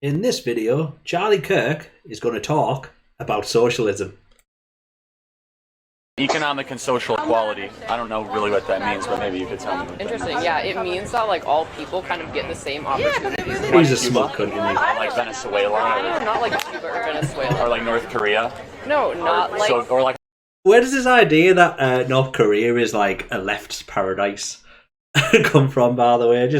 In this video, Charlie Kirk is going to talk about socialism. Economic and social equality. I don't know really what that means, but maybe you could tell me. Interesting. Yeah, it means that like all people kind of get the same opportunities. He's a smart country. Like Venezuela, Not like Cuba or Venezuela. or like North Korea. No, not like. Or like. Where does this idea that North Korea is like a left's paradise come from, by the way?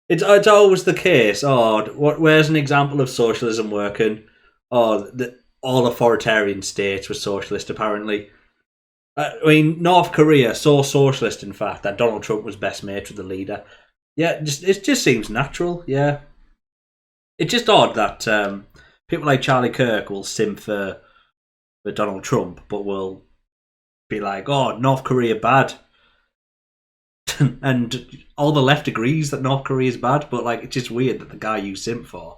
It's always the case. Where's an example of socialism working? All authoritarian states were socialist, apparently. I mean, North Korea, so socialist, in fact, that Donald Trump was best mates with the leader. Yeah, it just seems natural, yeah. It's just odd that people like Charlie Kirk will simp for Donald Trump, but will be like, oh, North Korea bad. And all the left agrees that North Korea is bad, but like it's just weird that the guy you simp for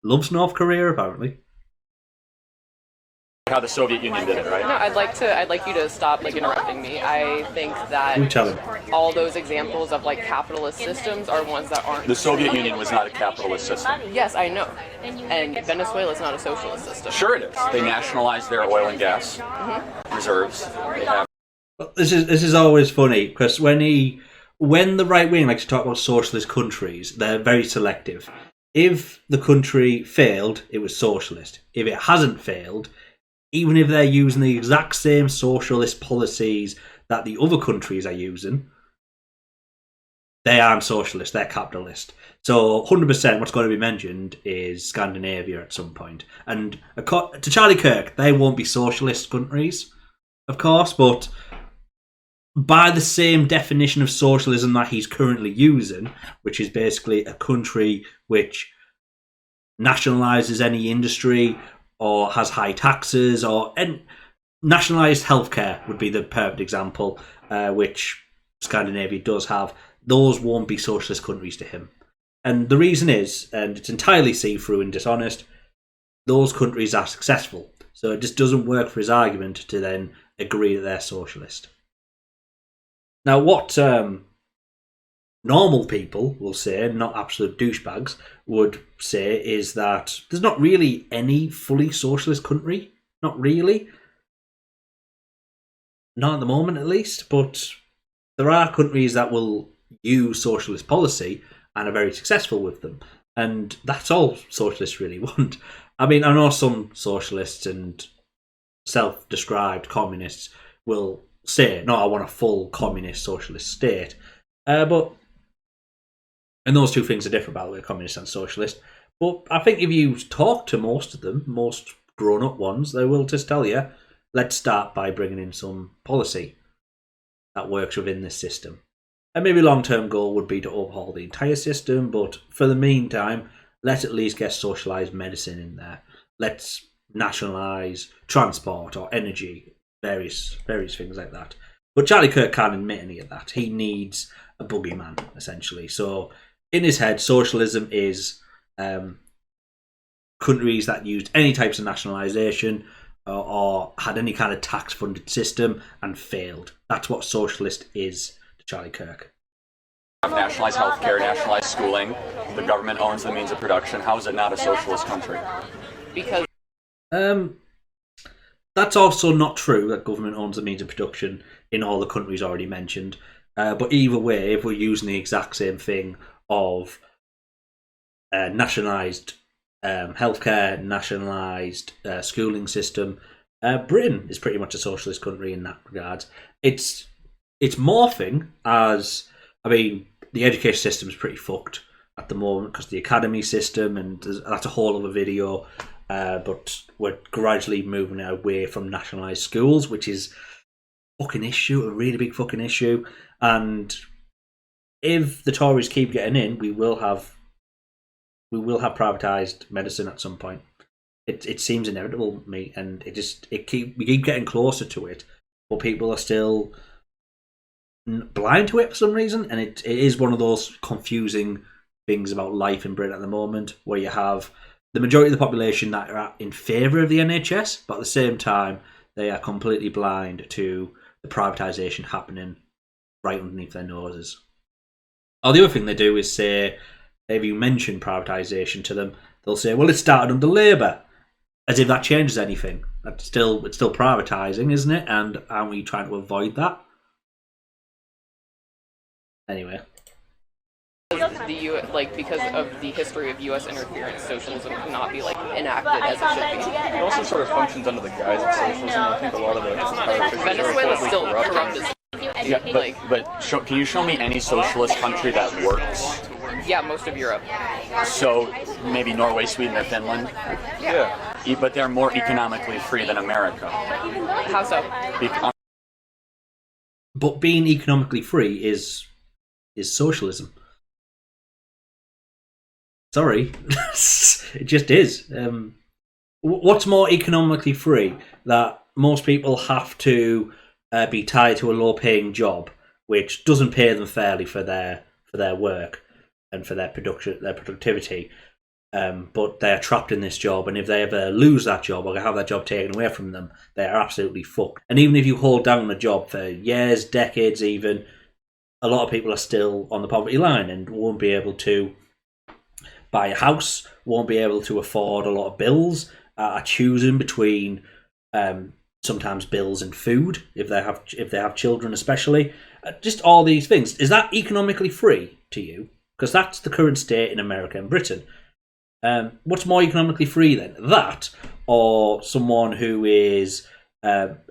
loves North Korea, apparently. How the Soviet Union did it, right? No, I'd like you to stop like interrupting me. I think that You tell him. all those examples of like capitalist systems are ones that aren't. The Soviet Union was not a capitalist system. Yes, I know. And Venezuela is not a socialist system. Sure it is. They nationalized their oil and gas reserves. They have. This is always funny because when the right wing likes to talk about socialist countries, they're very selective. If the country failed, it was socialist. If it hasn't failed, even if they're using the exact same socialist policies that the other countries are using, they aren't socialist, they're capitalist. So 100% what's going to be mentioned is Scandinavia at some point. And to Charlie Kirk, they won't be socialist countries, of course, but by the same definition of socialism that he's currently using, which is basically a country which nationalises any industry or has high taxes, and nationalised healthcare would be the perfect example, which Scandinavia does have. Those won't be socialist countries to him. And the reason is, and it's entirely see-through and dishonest, those countries are successful. So it just doesn't work for his argument to then agree that they're socialist. Now, what normal people will say, not absolute douchebags, would say is that there's not really any fully socialist country. Not really. Not at the moment, at least. But there are countries that will use socialist policy and are very successful with them. And that's all socialists really want. I mean, I know some socialists and self-described communists will say, no, I want a full communist socialist state. And those two things are different, by the way, communist and socialist. But I think if you talk to most of them, most grown-up ones, they will just tell you, let's start by bringing in some policy that works within this system. And maybe long-term goal would be to overhaul the entire system, but for the meantime, let's at least get socialised medicine in there. Let's nationalise transport or energy, various things like that. But Charlie Kirk can't admit any of that. He needs a boogeyman, essentially. So in his head, socialism is countries that used any types of nationalisation or had any kind of tax-funded system and failed. That's what socialist is to Charlie Kirk. Nationalized healthcare, nationalized schooling. The government owns the means of production. How is it not a socialist country? Because that's also not true that government owns the means of production in all the countries already mentioned. But either way, if we're using the exact same thing of nationalised healthcare, nationalised schooling system, Britain is pretty much a socialist country in that regard. It's morphing as, I mean, the education system is pretty fucked at the moment because the academy system, and that's a whole other video. But we're gradually moving away from nationalised schools, which is a fucking issue, a really big fucking issue. And if the Tories keep getting in, we will have privatised medicine at some point. It seems inevitable to me, and we keep getting closer to it, but people are still blind to it for some reason, and it is one of those confusing things about life in Britain at the moment, where you have the majority of the population that are in favour of the NHS, but at the same time they are completely blind to the privatisation happening right underneath their noses. Or the other thing they do is say, if you mention privatisation to them, they'll say, well, it started under Labour, as if that changes anything. It's still privatising, isn't it? And aren't we trying to avoid that? Anyway. Because of the history of U.S. interference, socialism cannot be enacted as it should be. It also sort of functions under the guise of socialism. I think a lot of the Venezuela is still corrupt as but can you show me any socialist country that works? yeah, most of Europe. So maybe Norway, Sweden, or Finland? Yeah. But they're more economically free than America. How so? But being economically free is socialism. Sorry, it just is. What's more economically free? That most people have to be tied to a low-paying job, which doesn't pay them fairly for their work and for their productivity. But they're trapped in this job, and if they ever lose that job or have that job taken away from them, they are absolutely fucked. And even if you hold down a job for years, decades, even, a lot of people are still on the poverty line and won't be able to buy a house, won't be able to afford a lot of bills, are choosing between sometimes bills and food if they have children, especially. Just all these things. Is that economically free to you? Because that's the current state in America and Britain. What's more economically free then? That, or someone who is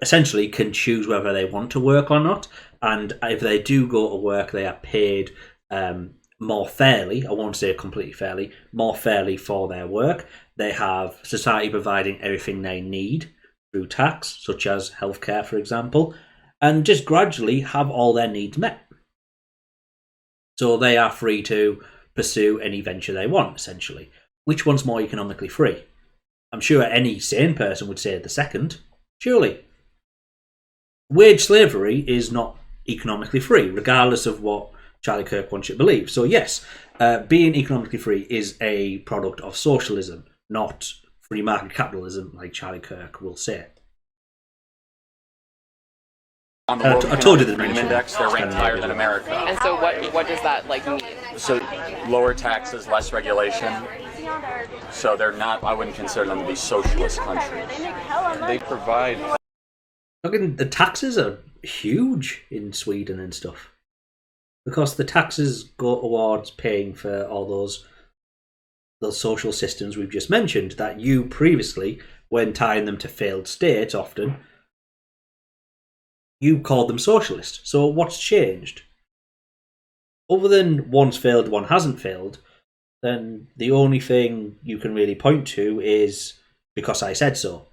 essentially can choose whether they want to work or not, and if they do go to work, they are paid more fairly. I won't say completely fairly, more fairly for their work. They have society providing everything they need through tax, such as healthcare, for example, and just gradually have all their needs met. So they are free to pursue any venture they want, essentially. Which one's more economically free? I'm sure any sane person would say the second, surely. Wage slavery is not economically free, regardless of what Charlie Kirk wants you to believe. So yes, being economically free is a product of socialism, not free market capitalism, like Charlie Kirk will say. On the World Economic Freedom Index, they're ranked higher than America. And so what does that mean? So lower taxes, less regulation. So they're not, I wouldn't consider them to be socialist countries. They provide... Look, the taxes are huge in Sweden and stuff. Because the taxes go towards paying for all those social systems we've just mentioned that you previously, when tying them to failed states often, you called them socialist. So what's changed? Other than one's failed, one hasn't failed, then the only thing you can really point to is because I said so.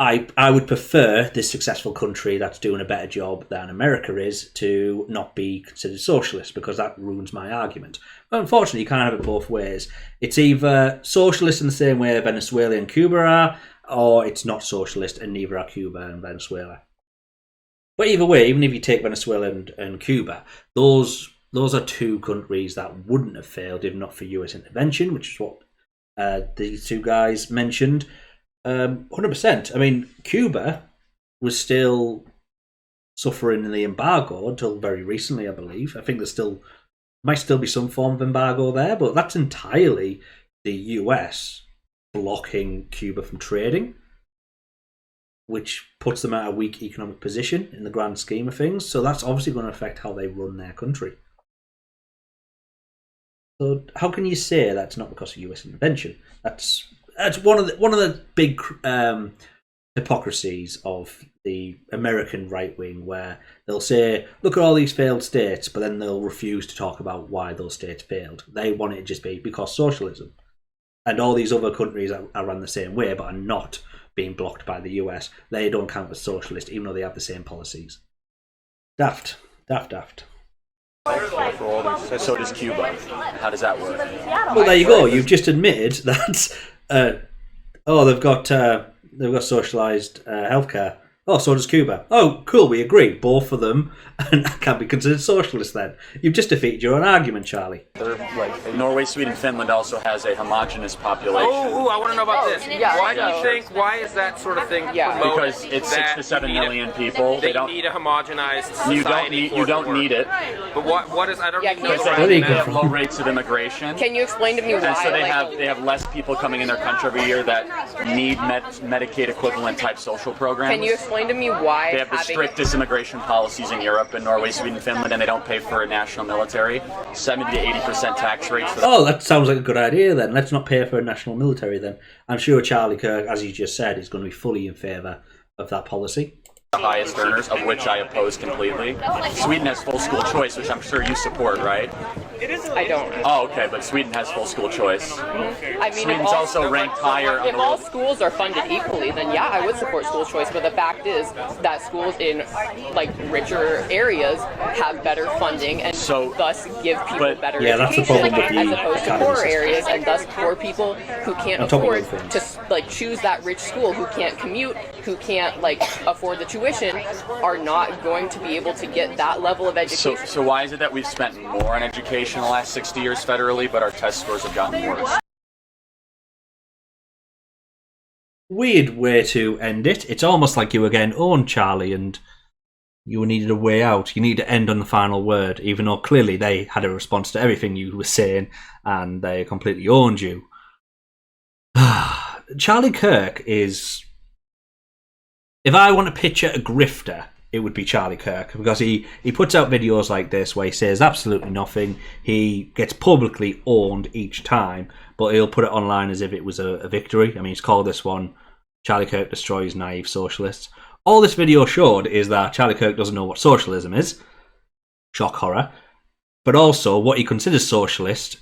I would prefer this successful country that's doing a better job than America is to not be considered socialist, because that ruins my argument. But unfortunately, you can't have it both ways. It's either socialist in the same way Venezuela and Cuba are, or it's not socialist and neither are Cuba and Venezuela. But either way, even if you take Venezuela and Cuba, those are two countries that wouldn't have failed if not for US intervention, which is what these two guys mentioned. 100%. I mean, Cuba was still suffering in the embargo until very recently, I believe. I think might still be some form of embargo there, but that's entirely the US blocking Cuba from trading, which puts them at a weak economic position in the grand scheme of things. So that's obviously going to affect how they run their country. So how can you say that's not because of US intervention? That's one of the big hypocrisies of the American right wing, where they'll say, look at all these failed states, but then they'll refuse to talk about why those states failed. They want it to just be because socialism. And all these other countries are run the same way, but are not being blocked by the US. They don't count as socialist, even though they have the same policies. Daft. So does Cuba. How does that work? Well, there you go. You've just admitted that. They've got socialised healthcare. Oh, so does Cuba. Oh, cool, we agree. Both of them can be considered socialist then. You've just defeated your own argument, Charlie. They're like Norway, Sweden, Finland also has a homogenous population. Oh, I want to know about this. Yeah, Why do you think? Why is that sort of thing promoted? Because it's 6 to 7 million people. They don't need a homogenized society. You don't need it. But what is? I don't even know. Because What they have low rates of immigration. Can you explain to me why? And so they have less people coming in their country every year that need Medicaid equivalent type social programs. Can you explain to me why? They have the strictest immigration policies in Europe, in Norway, Sweden, Finland, and they don't pay for a national military. 70 to 80% tax rates. Oh, that sounds like a good idea then. Let's not pay for a national military then. I'm sure Charlie Kirk, as you just said, is going to be fully in favour of that policy. The highest earners, of which I oppose completely. Sweden has full school choice, which I'm sure you support, right? I don't. Oh, okay, but Sweden has full school choice. I mean, Sweden's also ranked higher on if the all world. schools are funded equally, then yeah, I would support school choice. But the fact is that schools in like richer areas have better funding and thus give people better that's the education, problem with the as opposed to academy poorer system. areas, and thus poor people who can't afford to like choose that rich school, who can't commute, who can't like afford the tuition, are not going to be able to get that level of education. So why is it that we've spent more on education in the last 60 years federally, but our test scores have gotten worse? Weird way to end it. It's almost like you were getting owned, Charlie, and you needed a way out. You need to end on the final word, even though clearly they had a response to everything you were saying and they completely owned you. Charlie Kirk is... If I want to picture a grifter, it would be Charlie Kirk, because he puts out videos like this where he says absolutely nothing. He gets publicly owned each time, but he'll put it online as if it was a victory. I mean, he's called this one Charlie Kirk Destroys Naive Socialists. All this video showed is that Charlie Kirk doesn't know what socialism is. Shock horror. But also, what he considers socialist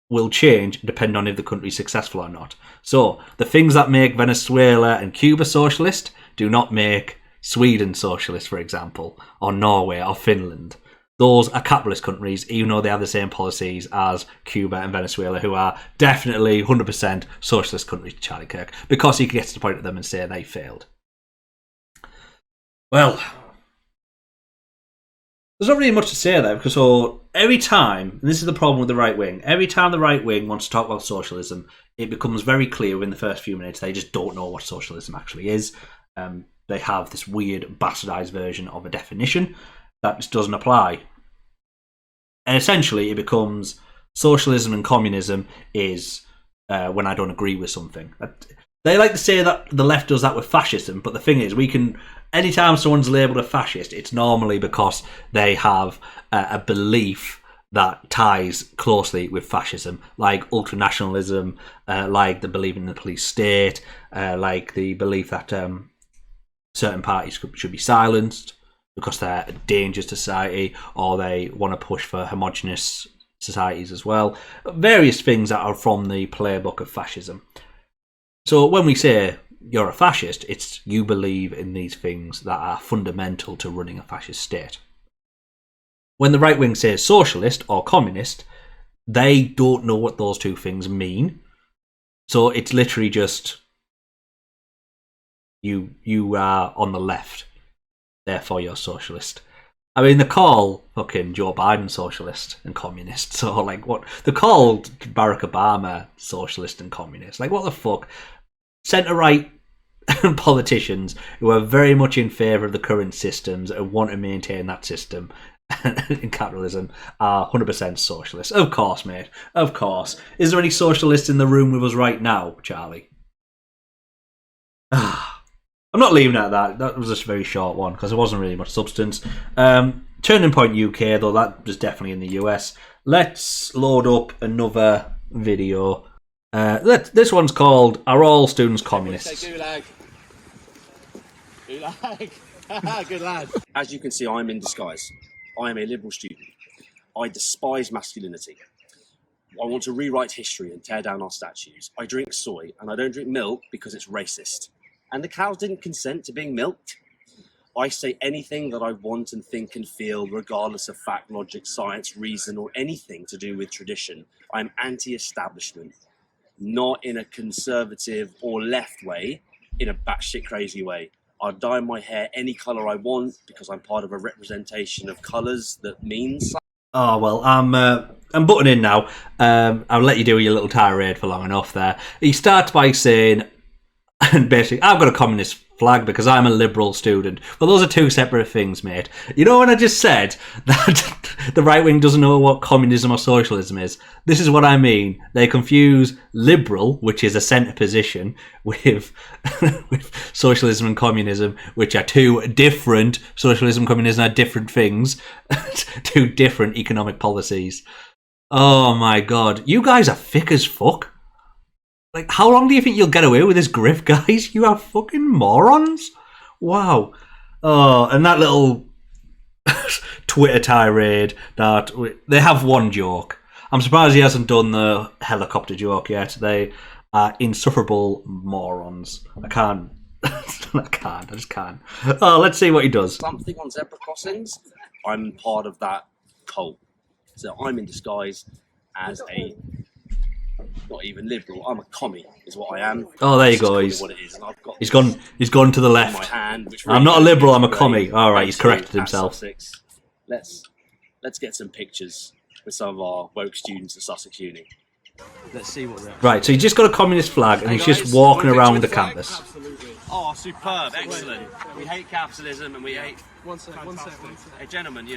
will change depending on if the country's successful or not. So, the things that make Venezuela and Cuba socialist do not make Sweden socialist, for example, or Norway or Finland. Those are capitalist countries, even though they have the same policies as Cuba and Venezuela, who are definitely 100% socialist countries to Charlie Kirk, because he gets to point at them and say they failed. Well, there's not really much to say there, because so every time, and this is the problem with the right wing, every time the right wing wants to talk about socialism, it becomes very clear in the first few minutes they just don't know what socialism actually is. They have this weird bastardized version of a definition that just doesn't apply. And essentially it becomes socialism and communism is when I don't agree with something. They like to say that the left does that with fascism, but the thing is, anytime someone's labelled a fascist, it's normally because they have a belief that ties closely with fascism, like ultranationalism, like the belief in the police state, like the belief that certain parties should be silenced because they're a danger to society, or they want to push for homogenous societies as well. Various things that are from the playbook of fascism. So when we say you're a fascist, it's you believe in these things that are fundamental to running a fascist state. When the right wing says socialist or communist, they don't know what those two things mean. So it's literally just you are on the left, therefore you're socialist. I mean, they call fucking Joe Biden socialist and communist. So like, what they called Barack Obama socialist and communist. Like, what the fuck? Centre-right politicians who are very much in favour of the current systems and want to maintain that system in capitalism are 100% socialist. Of course, mate. Of course. Is there any socialists in the room with us right now, Charlie? I'm not leaving it at that. That was just a very short one because there wasn't really much substance. Turning Point UK, though, that was definitely in the US. Let's load up another video. This one's called Are All Students Communists? Gulag. Good lad. As you can see, I'm in disguise. I am a liberal student. I despise masculinity. I want to rewrite history and tear down our statues. I drink soy, and I don't drink milk because it's racist. And the cows didn't consent to being milked. I say anything that I want and think and feel, regardless of fact, logic, science, reason, or anything to do with tradition. I'm anti-establishment. Not in a conservative or left way, in a batshit crazy way. I'll dye my hair any colour I want because I'm part of a representation of colours that means something. Oh, well, I'm butting in now. I'll let you do your little tirade for long enough there. He starts by saying, and basically, I've got a communist flag because I'm a liberal student. Well, those are two separate things, mate. You know when I just said that the right wing doesn't know what communism or socialism is? This is what I mean. They confuse liberal, which is a centre position, with socialism and communism, which are two different. Socialism and communism are different things. Two different economic policies. Oh my god. You guys are thick as fuck. Like, how long do you think you'll get away with this grift, guys? You are fucking morons. Wow. Oh, and that little Twitter tirade that they have one joke. I'm surprised he hasn't done the helicopter joke yet. They are insufferable morons. I just can't. Oh, let's see what he does. Something on zebra crossings. I'm part of that cult. So I'm in disguise as a... not even liberal. I'm a commie, is what I am. Oh, there you go. He's gone to the left. my hand, which I'm not a liberal. I'm a commie. All right, he's corrected himself. Let's get some pictures with some of our woke students at Sussex Uni. Let's see what they're... Right, so he's just got a communist flag and he's just walking around the campus. Absolutely. Oh, superb, excellent. We hate capitalism and we hate... One sec. Hey, gentlemen,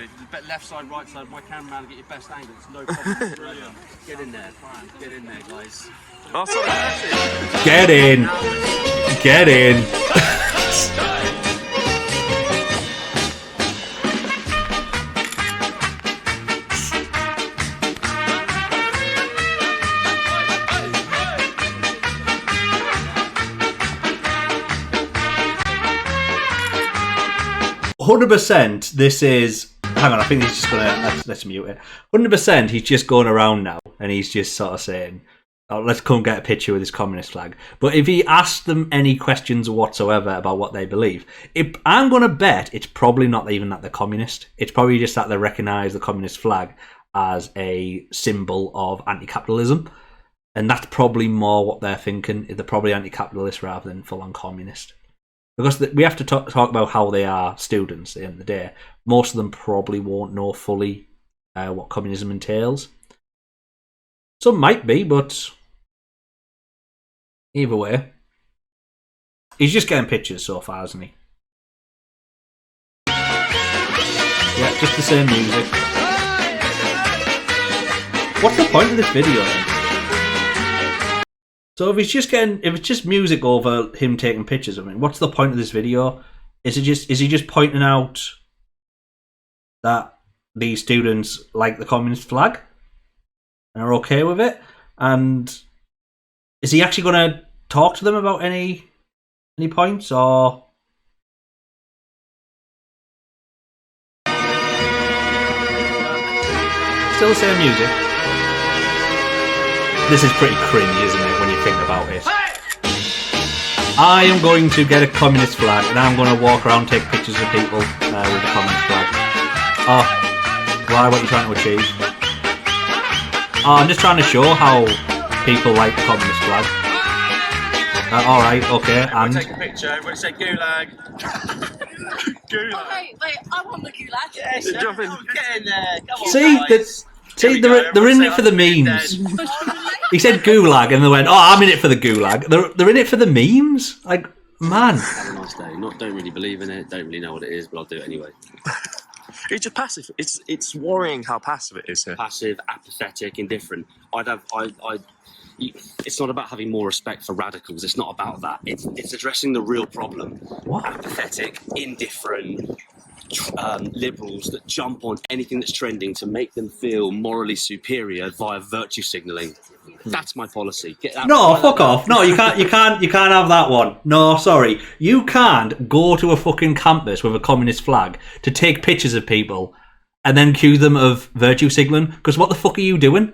left side, right side, my cameraman will get your best angle. It's no problem. Get in there, guys. Oh, sorry, that's it. Get in. 100% this is... Hang on, I think he's just going to... Let's mute it. 100% he's just going around now and he's just sort of saying, oh, let's come get a picture with this communist flag. But if he asked them any questions whatsoever about what they believe, I'm going to bet it's probably not even that they're communist. It's probably just that they recognise the communist flag as a symbol of anti-capitalism. And that's probably more what they're thinking. They're probably anti-capitalist rather than full-on communist. Because we have to talk about how they are students at the end of the day. Most of them probably won't know fully what communism entails. Some might be, but either way. He's just getting pictures so far, isn't he? Yeah, just the same music. What's the point of this video then? So if it's just music over him taking pictures of him, what's the point of this video? Is he just pointing out that these students like the communist flag and are okay with it? And is he actually going to talk to them about any points or? Still the same music. This is pretty cringe, isn't it, when you think about it? I am going to get a communist flag and I'm going to walk around and take pictures of people with the communist flag. Oh, why? What are you trying to achieve? Oh, I'm just trying to show how people like the communist flag. Alright, okay, and... Take a picture, everybody say gulag. Gulag. Oh, wait, I want the gulag. Yes, Jump in. Get in there, come on, See, guys. they're in it for the memes. He said gulag and they went, oh, I'm in it for the gulag. They're in it for the memes? Like, man. Have a nice day. Don't really believe in it, don't really know what it is, but I'll do it anyway. It's just passive. It's worrying how passive it is here. Passive, apathetic, indifferent. It's not about having more respect for radicals. It's not about that. It's addressing the real problem. What? Apathetic, indifferent liberals that jump on anything that's trending to make them feel morally superior via virtue signalling. That's my policy. Get that No, fuck off. No, you can't have that one. No, sorry. You can't go to a fucking campus with a communist flag to take pictures of people and then accuse them of virtue signaling, because what the fuck are you doing?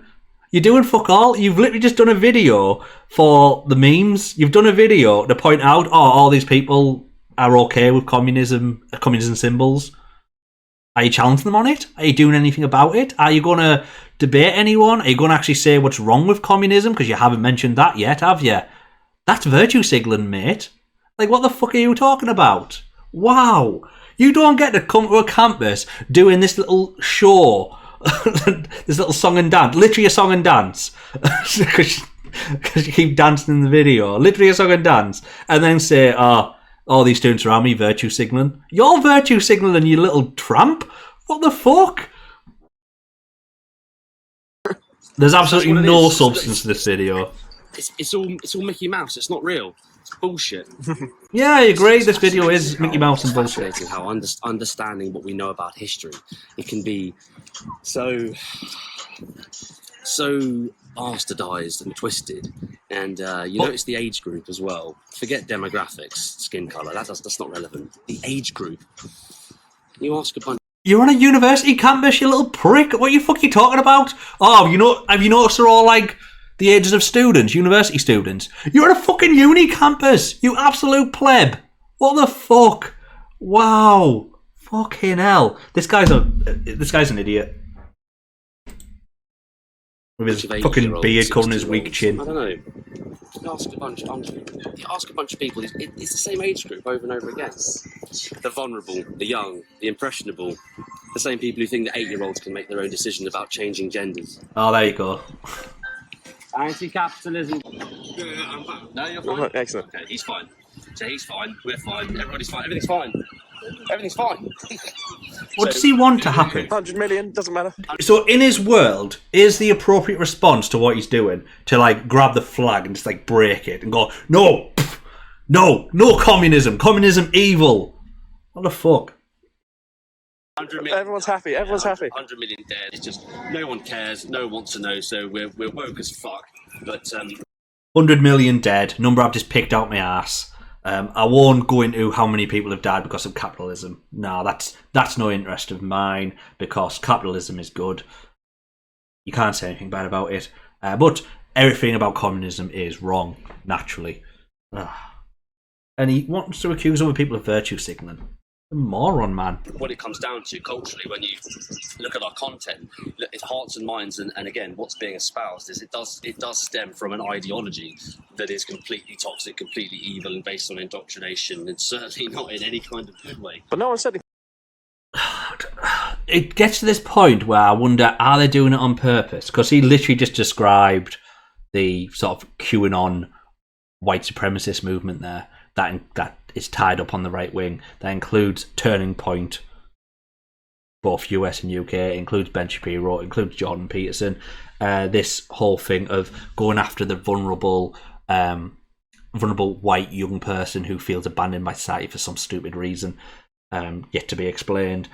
You're doing fuck all. You've literally just done a video for the memes. You've done a video to point out, oh, all these people are okay with communism symbols. Are you challenging them on it? Are you doing anything about it? Are you going to debate anyone? Are you going to actually say what's wrong with communism? Because you haven't mentioned that yet, have you? That's virtue signaling, mate. Like, what the fuck are you talking about? Wow. You don't get to come to a campus doing this little show, this little song and dance, literally a song and dance, because you keep dancing in the video, literally a song and dance, and then say, oh, all these students around me virtue signalling. You're virtue signalling, you little tramp. What the fuck? There's absolutely no substance to this video. It's all Mickey Mouse. It's not real. It's bullshit. Yeah, I agree. This video is Mickey Mouse and bullshit. Fascinating how understanding what we know about history, it can be so bastardized and twisted. And you notice the age group as well. Forget demographics, skin color. That's not relevant. The age group. You ask a bunch. You're on a university campus, you little prick. What are you fucking talking about? Oh, have you noticed they're all like the ages of students, university students? You're at a fucking uni campus, you absolute pleb. What the fuck? Wow. Fucking hell. This guy's an idiot. With his fucking beard covering his weak chin. I don't know. You ask a bunch of people, it's the same age group over and over again. The vulnerable, the young, the impressionable, the same people who think that 8-year-olds can make their own decision about changing genders. Oh, there you go. Anti-capitalism. No, you're fine. Excellent. Okay, he's fine. So he's fine, we're fine, everybody's fine, everything's fine. Everything's fine. What does he want to happen? 100 million, doesn't matter. So in his world, is the appropriate response to what he's doing to like grab the flag and just like break it and go, no, no communism, evil. What the fuck? 100 million. Everyone's happy. Everyone's happy. 100 million dead. It's just no one cares. No one wants to know. So we're woke as fuck. But 100 million dead. Number I've just picked out my ass. I won't go into how many people have died because of capitalism. No, that's no interest of mine because capitalism is good. You can't say anything bad about it. But everything about communism is wrong, naturally. And he wants to accuse other people of virtue signalling. A moron, man. what it comes down to culturally, when you look at our content, it's hearts and minds, and again, what's being espoused is it does stem from an ideology that is completely toxic, completely evil, and based on indoctrination, and certainly not in any kind of good way. But no one said it gets to this point where I wonder, are they doing it on purpose? Because he literally just described the sort of QAnon white supremacist movement there that is tied up on the right wing. That includes Turning Point, both US and UK. It includes Ben Shapiro. It includes Jordan Peterson. This whole thing of going after the vulnerable white young person who feels abandoned by society for some stupid reason, yet to be explained,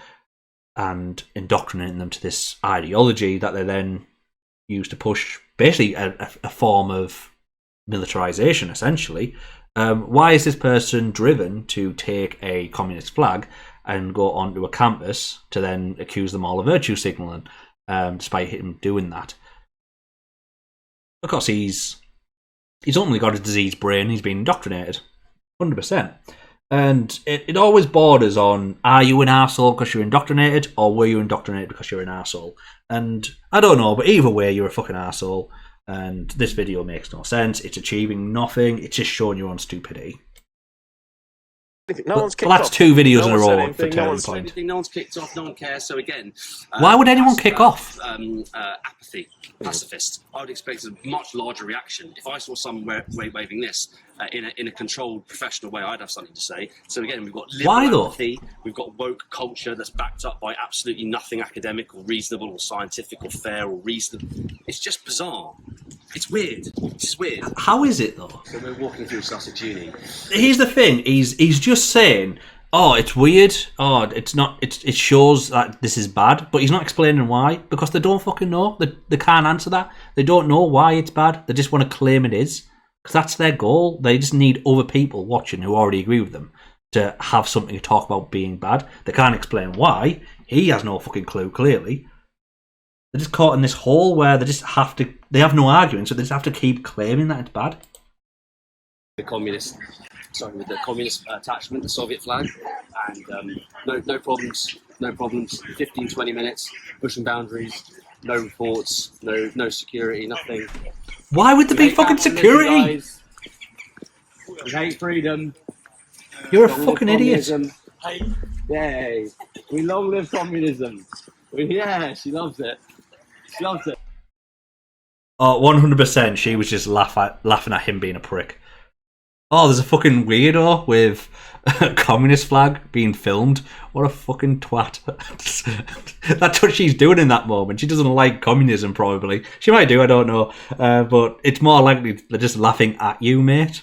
and indoctrinating them to this ideology that they then use to push basically a form of militarization, essentially. Why is this person driven to take a communist flag and go onto a campus to then accuse them all of virtue signalling, despite him doing that? Because he's only got a diseased brain. He's been indoctrinated, 100%. And it always borders on, are you an arsehole because you're indoctrinated, or were you indoctrinated because you're an arsehole? And I don't know, but either way, you're a fucking arsehole. And this video makes no sense. It's achieving nothing. It's just showing your own stupidity. no one's kicked well, that's off. two videos No in a one said row anything, for no Turning one's Point. No one's kicked off, no one cares. So again, Why would anyone kick off? Apathy, pacifist. I would expect a much larger reaction. If I saw someone waving this in a controlled, professional way, I'd have something to say. So again, we've got liberal Why though? apathy, we've got woke culture that's backed up by absolutely nothing academic or reasonable or scientific or fair or reasonable. It's just bizarre. It's weird. It's just weird. How is it though? So we're walking through Sussex Uni. Here's the thing. He's just saying, oh, it's weird. Oh, it's not. It shows that this is bad, but he's not explaining why, because they don't fucking know. They can't answer that. They don't know why it's bad. They just want to claim it is, because that's their goal. They just need other people watching who already agree with them to have something to talk about being bad. They can't explain why. He has no fucking clue. Clearly, they're just caught in this hole where they just have to. They have no argument, so they just have to keep claiming that it's bad. With the communist attachment, the Soviet flag, and no problems, 15-20 minutes, pushing boundaries, no reports, no security, nothing. Why would there be fucking security? We hate freedom. You're a fucking idiot. Yay. We long live communism. Yeah, she loves it. She loves it. Oh, 100%. She was just laughing at him being a prick. Oh, there's a fucking weirdo with a communist flag being filmed. What a fucking twat. That's what she's doing in that moment. She doesn't like communism, probably. She might do, I don't know. But it's more likely they're just laughing at you, mate.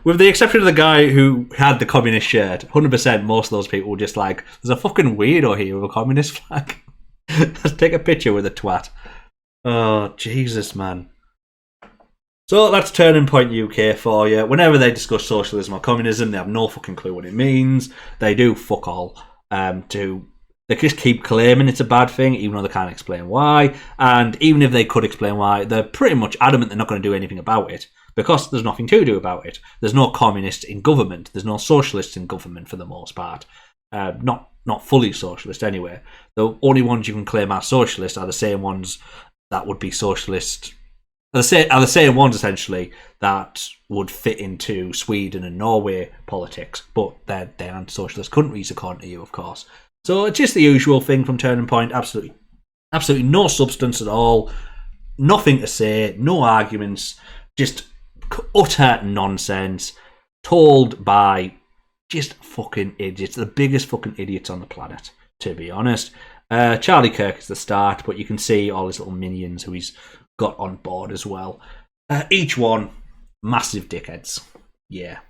With the exception of the guy who had the communist shirt, 100% most of those people were just like, there's a fucking weirdo here with a communist flag. Let's take a picture with a twat. Oh, Jesus, man. So that's Turning Point UK for you. Whenever they discuss socialism or communism, they have no fucking clue what it means. They do fuck all. They just keep claiming it's a bad thing, even though they can't explain why. And even if they could explain why, they're pretty much adamant they're not going to do anything about it, because there's nothing to do about it. There's no communists in government. There's no socialists in government for the most part. Not fully socialist anyway. The only ones you can claim are socialist are the same ones that would be socialist. Are the same ones essentially that would fit into Sweden and Norway politics, but they're anti-socialist countries according to you, of course. So it's just the usual thing from Turning Point. Absolutely no substance at all. Nothing to say. No arguments. Just utter nonsense. Told by just fucking idiots. The biggest fucking idiots on the planet, to be honest. Charlie Kirk is the start, but you can see all his little minions who he's got on board as well. Each one, massive dickheads. Yeah.